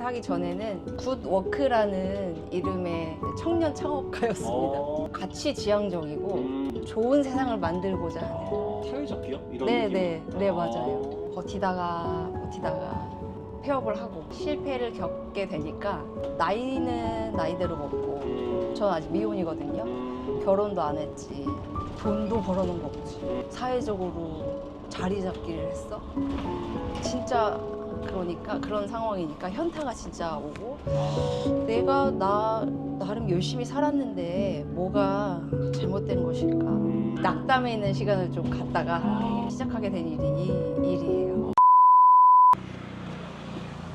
버스 하기 전에는 굿워크라는 이름의 청년 창업가였습니다. 가치 지향적이고 좋은 세상을 만들고자 하는. 사회적 기업? 이런 네, 느낌? 네, 맞아요. 버티다가 폐업을 하고 실패를 겪게 되니까 나이는 나이대로 먹고, 저는 아직 미혼이거든요. 결혼도 안 했지, 돈도 벌어놓은 거 없지, 사회적으로 자리 잡기를 했어. 진짜 그러니까 그런 상황이니까 현타가 진짜 오고, 내가 나름 열심히 살았는데 뭐가 잘못된 것일까, 낙담해 있는 시간을 좀 갖다가 시작하게 된 일이에요.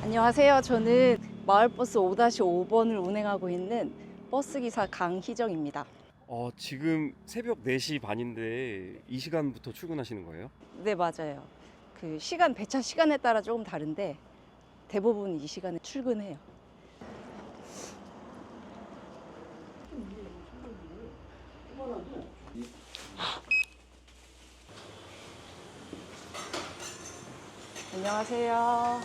안녕하세요. 저는 마을버스 5-5번을 운행하고 있는 버스기사 강희정입니다. 지금 새벽 4시 반인데 이 시간부터 출근하시는 거예요? 네, 맞아요. 그 시간, 배차 시간에 따라 조금 다른데 대부분 이 시간에 출근해요. 안녕하세요.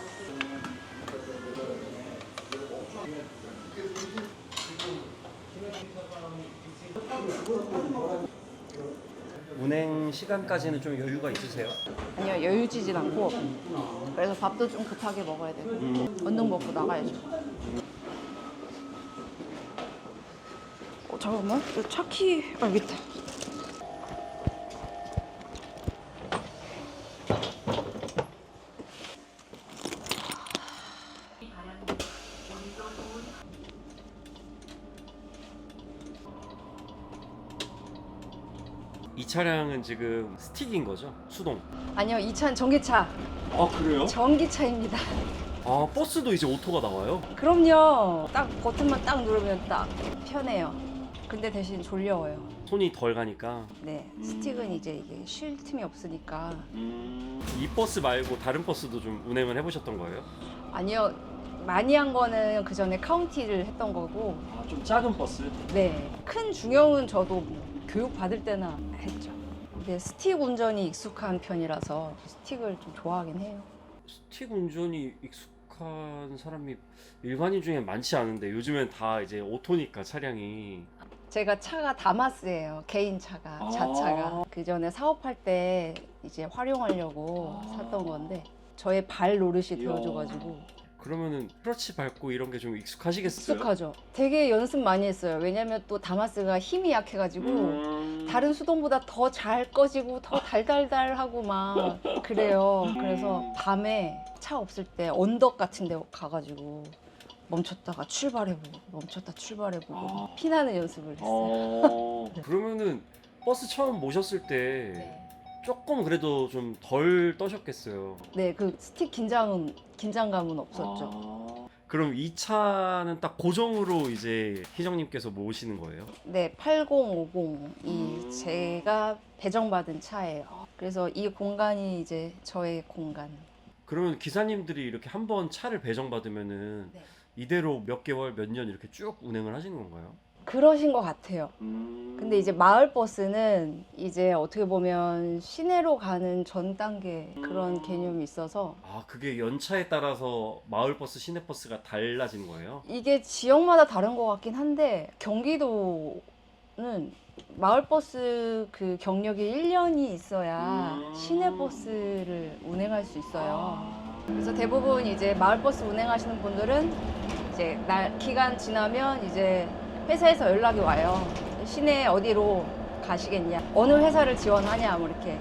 운행 시간까지는 좀 여유가 있으세요? 아니요, 여유지진 않고, 그래서 밥도 좀 급하게 먹어야 되고 얼른 먹고 나가야죠. 잠깐만, 차키 여기 있다. 이 차량은 지금 스틱인 거죠? 수동? 아니요, 이 차는 전기차. 그래요? 전기차입니다. 버스도 이제 오토가 나와요? 그럼요. 딱 버튼만 딱 누르면 딱 편해요. 근데 대신 졸려워요. 손이 덜 가니까. 네, 스틱은 이제 이게 쉴 틈이 없으니까. 이 버스 말고 다른 버스도 좀 운행을 해보셨던 거예요? 아니요, 많이 한 거는 그 전에 카운티를 했던 거고. 좀 작은 버스? 네, 큰 중형은 저도 교육 받을 때나 했죠. 근데 스틱 운전이 익숙한 편이라서 스틱을 좀 좋아하긴 해요. 스틱 운전이 익숙한 사람이 일반인 중에 많지 않은데 요즘엔 다 이제 오토니까 차량이. 제가 차가 다마스예요. 개인 차가, 자차가. 그 전에 사업할 때 이제 활용하려고 샀던 건데 저의 발 노릇이 되어줘가지고. 그러면은 클러치 밟고 이런 게 좀 익숙하시겠어요? 익숙하죠. 되게 연습 많이 했어요. 왜냐면 또 다마스가 힘이 약해가지고 다른 수동보다 더 잘 꺼지고 더 달달달하고 막 그래요. 그래서 밤에 차 없을 때 언덕 같은 데 가가지고 멈췄다가 출발해보고 멈췄다 출발해보고 피나는 연습을 했어요. 그러면은 버스 처음 모셨을 때 네. 조금 그래도 좀 덜 떠셨겠어요. 네, 그 스틱 긴장감은 없었죠. 그럼 이 차는 딱 고정으로 이제 희정님께서 모시는 거예요? 네, 8050이 제가 배정받은 차예요. 그래서 이 공간이 이제 저의 공간. 그러면 기사님들이 이렇게 한번 차를 배정받으면은 네. 이대로 몇 개월, 몇 년 이렇게 쭉 운행을 하시는 건가요? 그러신 것 같아요. 근데 이제 마을버스는 이제 어떻게 보면 시내로 가는 전 단계 그런 개념이 있어서 그게 연차에 따라서 마을버스, 시내버스가 달라진 거예요? 이게 지역마다 다른 것 같긴 한데 경기도는 마을버스 그 경력이 1년이 있어야 시내버스를 운행할 수 있어요. 그래서 대부분 이제 마을버스 운행하시는 분들은 이제 기간 지나면 이제 회사에서 연락이 와요. 시내 어디로 가시겠냐, 어느 회사를 지원하냐, 뭐 이렇게.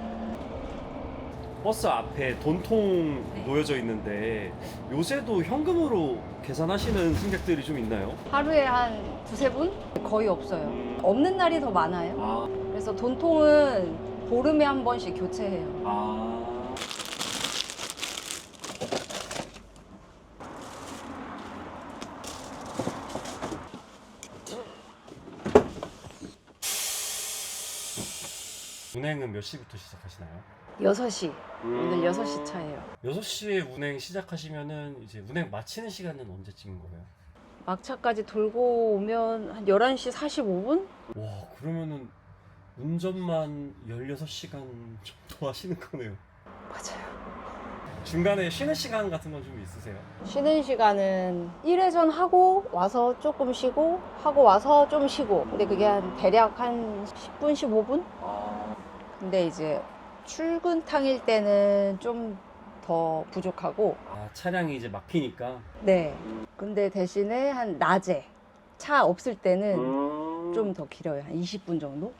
버스 앞에 돈통 네. 놓여져 있는데 요새도 현금으로 계산하시는 승객들이 좀 있나요? 하루에 한 두세 분? 거의 없어요. 없는 날이 더 많아요. 그래서 돈통은 보름에 한 번씩 교체해요. 운행은 몇 시부터 시작하시나요? 6시. 오늘 6시 차예요. 6시에 운행 시작하시면은 이제 운행 마치는 시간은 언제쯤인 거예요? 막차까지 돌고 오면 한 11시 45분? 와, 그러면은 운전만 16시간 정도 하시는 거네요. 맞아요. 중간에 쉬는 시간 같은 건 좀 있으세요? 쉬는 시간은 1회전 하고 와서 조금 쉬고 하고 와서 좀 쉬고 근데 그게 한 대략 한 10분 15분? 근데 이제 출근 탕일 때는 좀 더 부족하고 아, 차량이 이제 막히니까. 네 근데 대신에 한 낮에 차 없을 때는 좀 더 길어요. 한 20분 정도?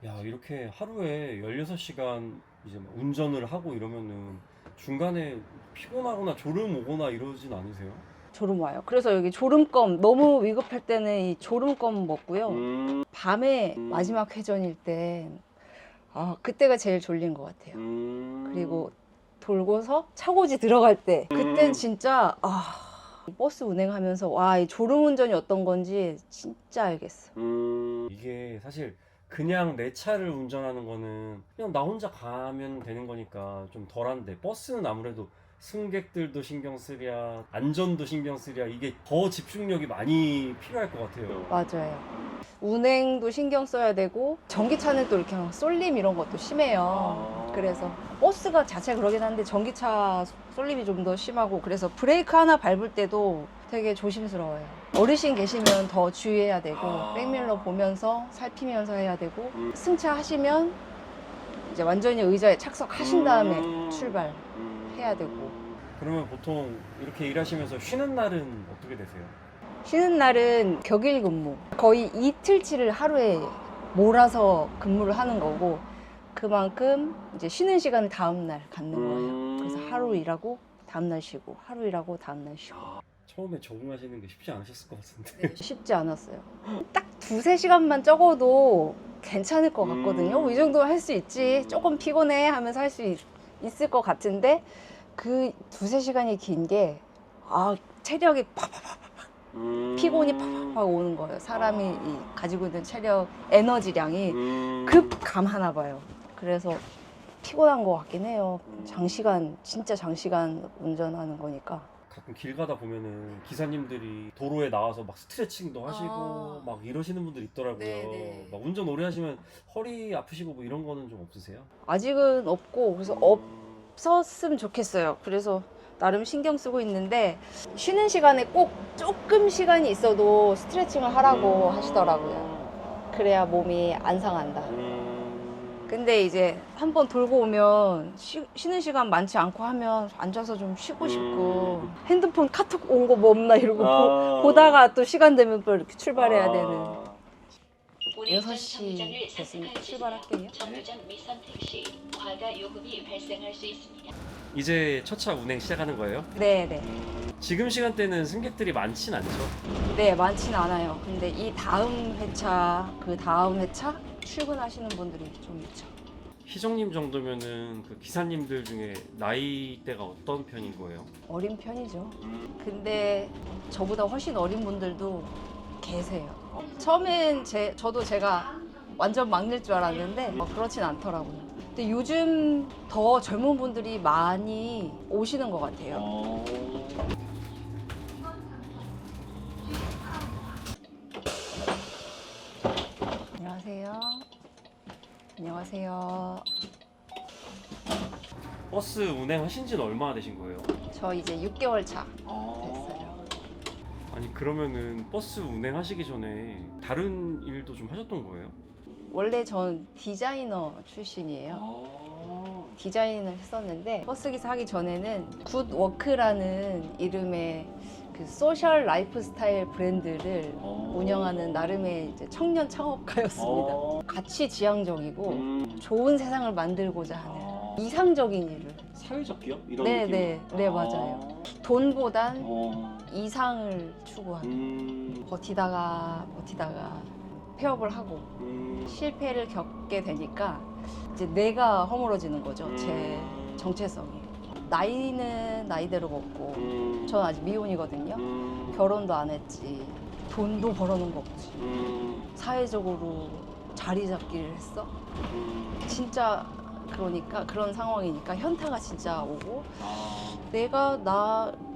야, 이렇게 하루에 16시간 이제 막 운전을 하고 이러면은 중간에 피곤하거나 졸음 오거나 이러진 않으세요? 졸음 와요. 그래서 여기 졸음껌 너무 위급할 때는 이 졸음껌 먹고요. 밤에 마지막 회전일 때 그때가 제일 졸린 것 같아요. 그리고 돌고서 차고지 들어갈 때 그땐 진짜 버스 운행하면서 와, 이 졸음 운전이 어떤 건지 진짜 알겠어. 이게 사실 그냥 내 차를 운전하는 거는 그냥 나 혼자 가면 되는 거니까 좀 덜한데 버스는 아무래도 승객들도 신경 쓰랴 안전도 신경 쓰랴 이게 더 집중력이 많이 필요할 것 같아요. 맞아요. 운행도 신경 써야 되고 전기차는 또 이렇게 막 쏠림 이런 것도 심해요. 그래서 버스가 자체가 그러긴 한데 전기차 쏠림이 좀 더 심하고 그래서 브레이크 하나 밟을 때도 되게 조심스러워요. 어르신 계시면 더 주의해야 되고 백밀러 보면서 살피면서 해야 되고 승차하시면 이제 완전히 의자에 착석하신 다음에 출발해야 되고 그러면 보통 이렇게 일하시면서 쉬는 날은 어떻게 되세요? 쉬는 날은 격일 근무. 거의 이틀치를 하루에 몰아서 근무를 하는 거고 그만큼 이제 쉬는 시간을 다음 날 갖는 거예요. 그래서 하루 일하고 다음 날 쉬고 하루 일하고 다음 날 쉬고. 처음에 적응하시는 게 쉽지 않으셨을 것 같은데. 쉽지 않았어요. 딱 2~3시간만 적어도 괜찮을 것 같거든요. 이 정도 할 수 있지. 조금 피곤해 하면서 할 수 있을 것 같은데 그 2~3시간이 긴 게 체력이 팍팍팍 피곤이 팍팍 오는 거예요. 사람이 가지고 있는 체력 에너지량이 급 감하나 봐요. 그래서 피곤한 것 같긴 해요. 진짜 장시간 운전하는 거니까. 가끔 길 가다 보면은 기사님들이 도로에 나와서 막 스트레칭도 하시고 막 이러시는 분들 있더라고요. 네네. 막 운전 오래 하시면 허리 아프시고 뭐 이런 거는 좀 없으세요? 아직은 없고 그래서 없었으면 좋겠어요. 그래서 나름 신경 쓰고 있는데 쉬는 시간에 꼭 조금 시간이 있어도 스트레칭을 하라고 하시더라고요. 그래야 몸이 안 상한다. 근데 이제 한번 돌고 오면 쉬는 시간 많지 않고 하면 앉아서 좀 쉬고 싶고 핸드폰 카톡 온 거 뭐 없나 이러고 보다가 또 시간 되면 또 이렇게 출발해야 되는 6시 됐으면 출발할게요. 정류장 미선택 시 과다 요금이 발생할 수 있습니다. 이제 첫 차 운행 시작하는 거예요? 네네. 지금 시간대는 승객들이 많진 않죠? 네, 많진 않아요. 근데 이 다음 회차, 그 다음 회차 출근하시는 분들이 좀 있죠. 희정님 정도면은 그 기사님들 중에 나이대가 어떤 편인 거예요? 어린 편이죠. 근데 저보다 훨씬 어린 분들도 계세요. 처음엔 저도 제가 완전 막내일 줄 알았는데 그렇진 않더라고요. 근데 요즘 더 젊은 분들이 많이 오시는 것 같아요. 안녕하세요. 안녕하세요. 버스 운행하신 지는 얼마나 되신 거예요? 저 이제 6개월 차 됐어요. 아니 그러면은 버스 운행하시기 전에 다른 일도 좀 하셨던 거예요? 원래 전 디자이너 출신이에요. 디자인을 했었는데 버스 기사 하기 전에는 굿워크라는 이름의 그 소셜 라이프 스타일 브랜드를 운영하는 나름의 이제 청년 창업가였습니다. 가치 지향적이고 좋은 세상을 만들고자 하는 이상적인 일을. 사회적 기업? 이런 네, 맞아요. 돈보단 이상을 추구하는. 버티다가 폐업을 하고 실패를 겪게 되니까 이제 내가 허물어지는 거죠. 제 정체성이. 나이는 나이대로 먹고 저는 아직 미혼이거든요. 결혼도 안 했지. 돈도 벌어놓은 거 없지. 사회적으로 자리 잡기를 했어. 진짜 그러니까 그런 상황이니까 현타가 진짜 오고 내가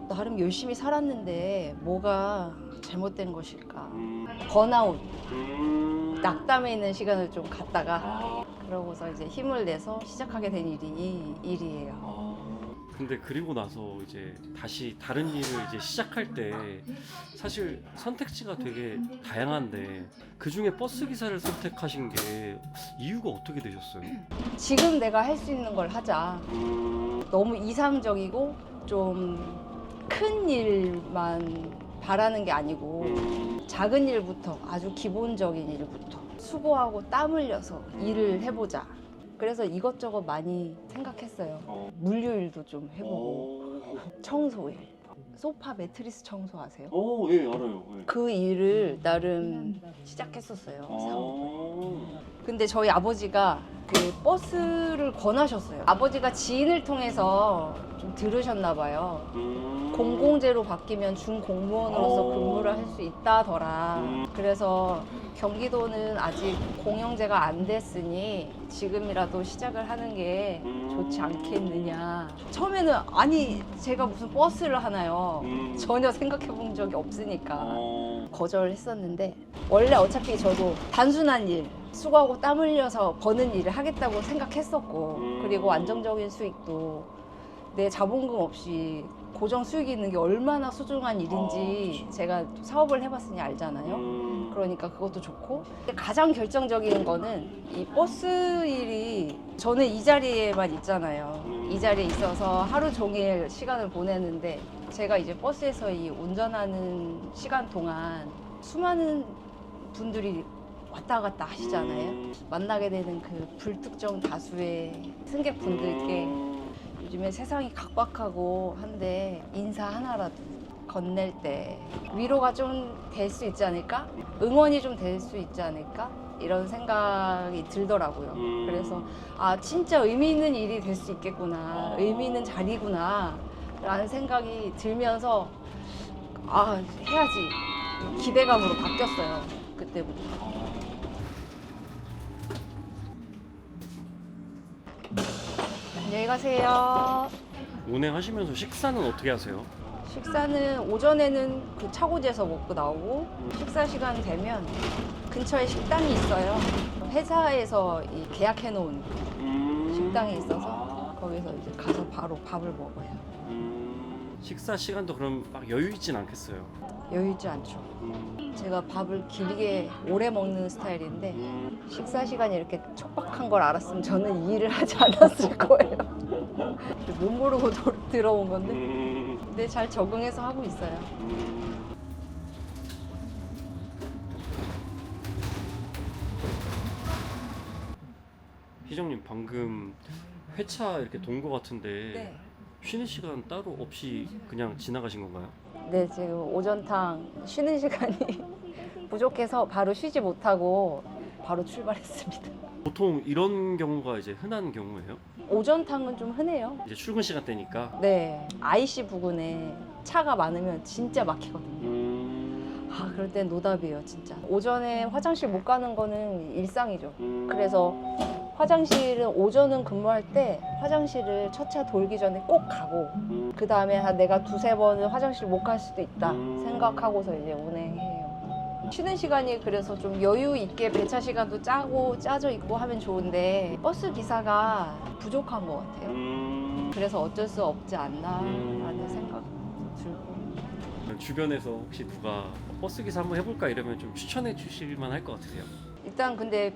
나름 열심히 살았는데 뭐가 잘못된 것일까. 번아웃, 낙담해 있는 시간을 좀 갖다가 그러고서 이제 힘을 내서 시작하게 된 일이 이 일이에요. 근데 그리고 나서 이제 다시 다른 일을 이제 시작할 때 사실 선택지가 되게 다양한데 그 중에 버스 기사를 선택하신 게 이유가 어떻게 되셨어요? 지금 내가 할 수 있는 걸 하자. 너무 이상적이고 좀 큰 일만 바라는 게 아니고 작은 일부터, 아주 기본적인 일부터 수고하고 땀 흘려서 일을 해보자. 그래서 이것저것 많이 생각했어요. 물류일도 좀 해보고, 청소일, 소파 매트리스 청소하세요? 예, 알아요. 그 일을 나름 시작했었어요. 사업을. 근데 저희 아버지가 그 버스를 권하셨어요. 아버지가 지인을 통해서 좀 들으셨나 봐요. 공공재로 바뀌면 준공무원으로서 근무를 할 수 있다더라. 그래서 경기도는 아직 공영제가 안 됐으니 지금이라도 시작을 하는 게 좋지 않겠느냐. 처음에는 아니 제가 무슨 버스를 하나요? 전혀 생각해 본 적이 없으니까 거절했었는데, 원래 어차피 저도 단순한 일, 수고하고 땀 흘려서 버는 일을 하겠다고 생각했었고, 그리고 안정적인 수익도 내 자본금 없이 고정 수익이 있는 게 얼마나 소중한 일인지 제가 사업을 해봤으니 알잖아요. 그러니까 그것도 좋고, 가장 결정적인 거는 이 버스 일이, 저는 이 자리에만 있잖아요. 이 자리에 있어서 하루 종일 시간을 보내는데, 제가 이제 버스에서 이 운전하는 시간 동안 수많은 분들이 왔다 갔다 하시잖아요. 만나게 되는 그 불특정 다수의 승객분들께 요즘에 세상이 각박하고 한데 인사 하나라도 건넬 때 위로가 좀 될 수 있지 않을까? 응원이 좀 될 수 있지 않을까? 이런 생각이 들더라고요. 그래서 아, 진짜 의미 있는 일이 될 수 있겠구나, 의미 있는 자리구나 라는 생각이 들면서 아, 해야지 기대감으로 바뀌었어요. 그때부터. 안녕히 가세요. 운행하시면서 식사는 어떻게 하세요? 식사는 오전에는 그 차고지에서 먹고 나오고, 식사 시간 되면 근처에 식당이 있어요. 회사에서 이 계약해 놓은 식당이 있어서 거기서 이제 가서 바로 밥을 먹어요. 식사 시간도 그럼 막 여유 있진 않겠어요? 여유 있지 않죠. 제가 밥을 길게 오래 먹는 스타일인데 식사 시간이 이렇게 촉박한 걸 알았으면 저는 이 일을 하지 않았을 거예요. 못 모르고 들어온 건데, 근데 잘 적응해서 하고 있어요. 희정님 방금 회차 이렇게 돈 거 같은데 네. 쉬는 시간 따로 없이 그냥 지나가신 건가요? 네, 지금 오전탕 쉬는 시간이 부족해서 바로 쉬지 못하고 바로 출발했습니다. 보통 이런 경우가 이제 흔한 경우예요? 오전탕은 좀 흔해요. 이제 출근 시간대니까. 네, IC 부근에 차가 많으면 진짜 막히거든요. 아, 그럴 땐 노답이에요, 진짜. 오전에 화장실 못 가는 거는 일상이죠. 그래서 화장실은 오전은 근무할 때 화장실을 첫 차 돌기 전에 꼭 가고, 그 다음에 한 내가 두세 번은 화장실 못 갈 수도 있다 생각하고서 이제 운행해요. 쉬는 시간이 그래서 좀 여유 있게 배차 시간도 짜져 있고 하면 좋은데 버스 기사가 부족한 것 같아요. 그래서 어쩔 수 없지 않나라는 생각도 들고. 주변에서 혹시 누가 버스 기사 한번 해볼까 이러면 좀 추천해 주실 만할 것 같으세요? 일단 근데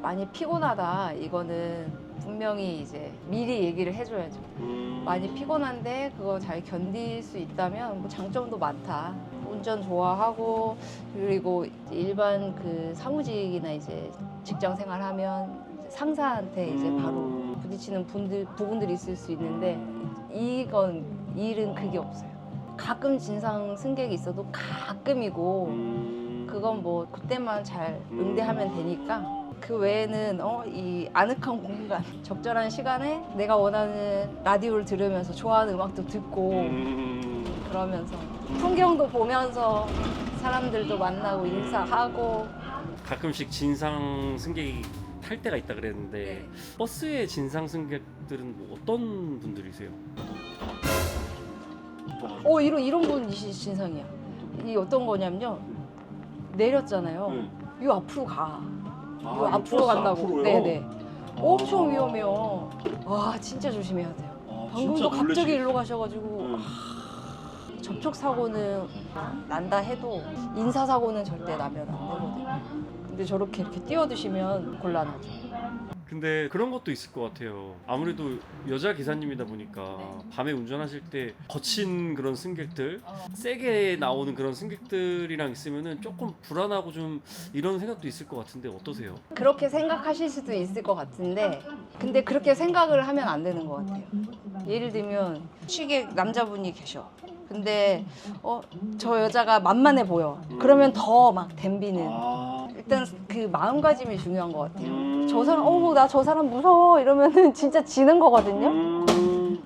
많이 피곤하다, 이거는 분명히 이제 미리 얘기를 해줘야죠. 많이 피곤한데 그거 잘 견딜 수 있다면 뭐 장점도 많다. 운전 좋아하고, 그리고 일반 그 사무직이나 이제 직장 생활하면 상사한테 이제 바로 부딪히는 부분들이 있을 수 있는데, 일은 그게 없어요. 가끔 진상 승객이 있어도 가끔이고, 그건 뭐 그때만 잘 응대하면 되니까. 그 외에는 이 아늑한 공간, 적절한 시간에 내가 원하는 라디오를 들으면서 좋아하는 음악도 듣고, 그러면서 풍경도 보면서 사람들도 만나고 인사하고. 가끔씩 진상 승객이 탈 때가 있다 그랬는데 네. 버스의 진상 승객들은 뭐 어떤 분들이세요? 이런 분 진상이야. 이 어떤 거냐면요, 내렸잖아요. 이 앞으로 가. 이거 앞으로 간다고. 네네. 엄청 위험해요. 와, 진짜 조심해야 돼요. 방금도 갑자기 놀라시겠다. 일로 가셔가지고 접촉 사고는 난다 해도 인사 사고는 절대 나면 안 되거든요. 근데 저렇게 이렇게 뛰어드시면 곤란하죠. 근데 그런 것도 있을 것 같아요. 아무래도 여자 기사님이다 보니까 밤에 운전하실 때 거친 그런 승객들, 세게 나오는 그런 승객들이랑 있으면은 조금 불안하고 좀 이런 생각도 있을 것 같은데 어떠세요? 그렇게 생각하실 수도 있을 것 같은데 근데 그렇게 생각을 하면 안 되는 것 같아요. 예를 들면 취객 남자분이 계셔. 근데 저 여자가 만만해 보여. 그러면 더 막 댐비는. 일단 그 마음가짐이 중요한 것 같아요. 저 사람 나 저 사람 무서워 이러면은 진짜 지는 거거든요.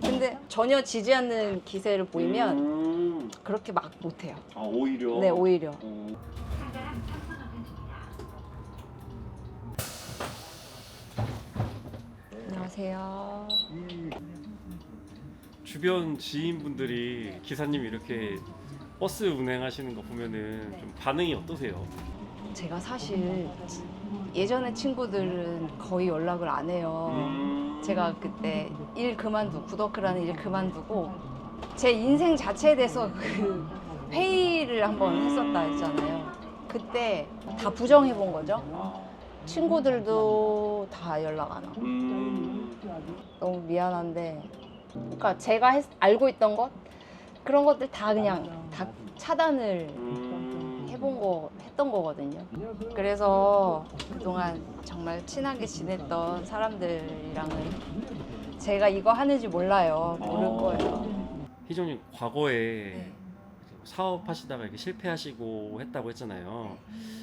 근데 전혀 지지 않는 기세를 보이면 그렇게 막 못해요. 아 오히려? 네, 오히려. 안녕하세요. 주변 지인분들이 기사님이 이렇게 버스 운행하시는 거 보면은 좀 반응이 어떠세요? 제가 사실 예전에 친구들은 거의 연락을 안 해요. 제가 그때 일 그만두고 구더크라는 일 그만두고 제 인생 자체에 대해서 그 회의를 한번 했었다 했잖아요. 그때 다 부정해 본 거죠. 친구들도 다 연락 안 하고 너무 미안한데 그러니까 제가 알고 있던 것 그런 것들 다 그냥 다 차단을 했던 거거든요. 그래서 그동안 정말 친하게 지냈던 사람들이랑은 제가 이거 하는지 몰라요. 모를 거예요. 희정님 과거에 네. 사업하시다가 이렇게 실패하시고 했다고 했잖아요.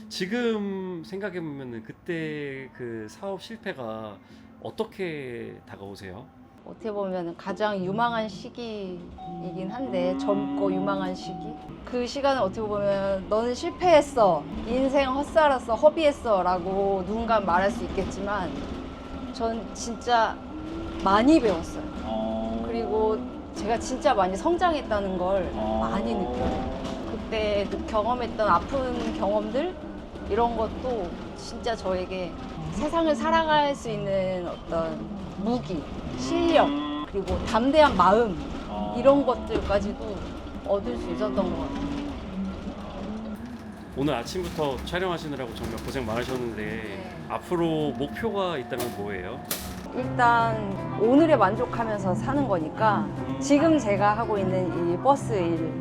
지금 생각해 보면은 그때 그 사업 실패가 어떻게 다가오세요? 어떻게 보면 가장 유망한 시기이긴 한데 젊고 유망한 시기 그 시간을 어떻게 보면 너는 실패했어 인생 헛살았어 허비했어 라고 누군가 말할 수 있겠지만 전 진짜 많이 배웠어요. 그리고 제가 진짜 많이 성장했다는 걸 많이 느껴요. 그때 경험했던 아픈 경험들 이런 것도 진짜 저에게 세상을 살아갈 수 있는 어떤 무기, 실력, 그리고 담대한 마음 이런 것들까지도 얻을 수 있었던 것 같아요. 오늘 아침부터 촬영하시느라고 정말 고생 많으셨는데 앞으로 목표가 있다면 뭐예요? 일단 오늘에 만족하면서 사는 거니까 지금 제가 하고 있는 이 버스 일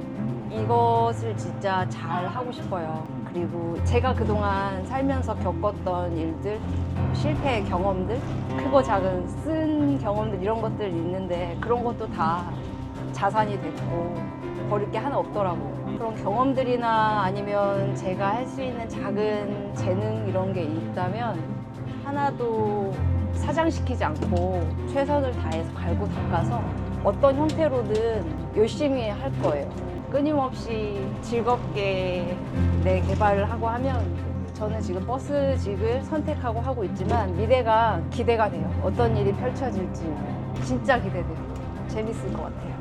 이것을 진짜 잘 하고 싶어요. 그리고 제가 그동안 살면서 겪었던 일들, 실패의 경험들, 크고 작은 쓴 경험들 이런 것들 있는데 그런 것도 다 자산이 됐고 버릴 게 하나 없더라고요. 그런 경험들이나 아니면 제가 할 수 있는 작은 재능 이런 게 있다면 하나도 사장시키지 않고 최선을 다해서 갈고 닦아서 어떤 형태로든 열심히 할 거예요. 끊임없이 즐겁게 내 개발을 하고 하면 저는 지금 버스직을 선택하고 하고 있지만 미래가 기대가 돼요. 어떤 일이 펼쳐질지 진짜 기대돼요. 재밌을 것 같아요.